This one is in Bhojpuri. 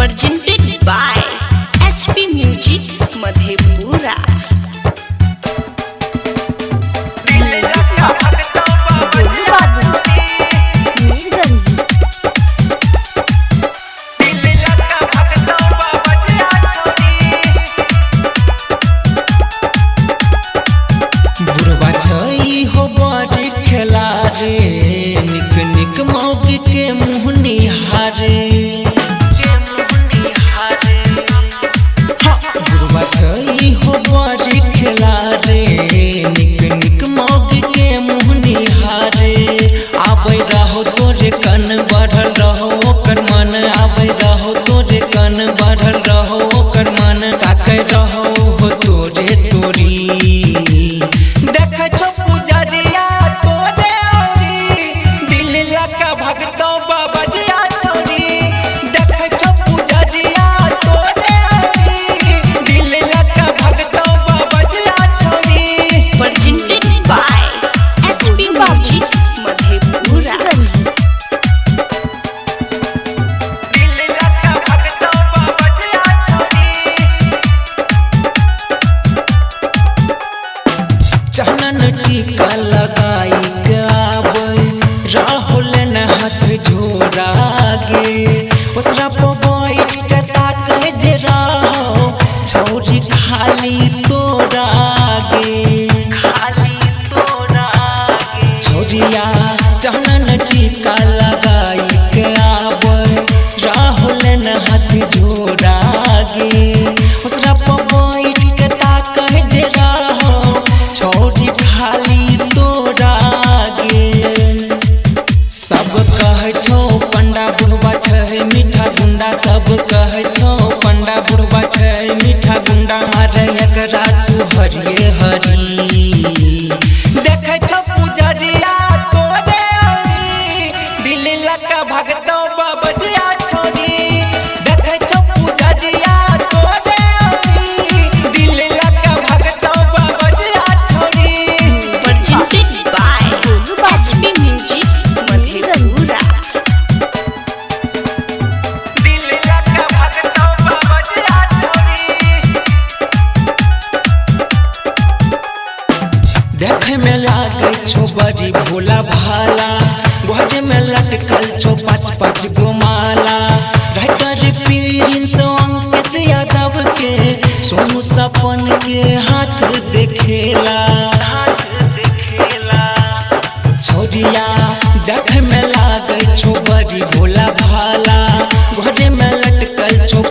presented by HP Music Madhepura। बुढ़वा छई हो बड़ी खेला रे, निक निक मौग के मुँह निहारे। बुढ़वा छई हो बड़ी खेला रे, निक निक मौग के मुँह निहारे। आबै रहो तोरे कन बढ़ल रहो ओकर मन, आबै रहो तोरे कन बढ़ल रहो ओकर मन। ताकै रहो हो तोरे तोरी, चनन टीका लगाई गाबै राहुल न हाथ जोड़ा गे। उसरा पर बैठ के ताकै जे रहो छोरी खाली तोरा गे, खाली तोरा गे। छोरिया चनन टीका लगाई गाबै राहुल न हाथ जोड़ा गे। उसरा पर बैठ के ताकै जे रहो छोरी खाली तोरा गे। सब कहे छो पंडा बुढ़वा छै मीठा गुंडा, सब कहे छो पंडा बुढ़वा छै मीठा गुंडा। अरे एकरा तू हरिये हरी देखे छो पुजरिया तोरे दिल लका भगतो बबजिया छोरी। देखे छो पुजरिया तोरे दिल लका भगतो बबजिया छोरी। Presented by HP Music Madhepura। दिल लका भगतो बबजिया छोरी। देखे में लागे छो बड़ी भोला भाला, घर में लटकल छो पाँच पाँच गो माला। राइटर प्रिंस अंकित यादव के सोनू सपन के हाथ देखेला, हाथ देखेला। छोरिया देखे में लागे छो बड़ी भोला भाला, घर में लटकल छो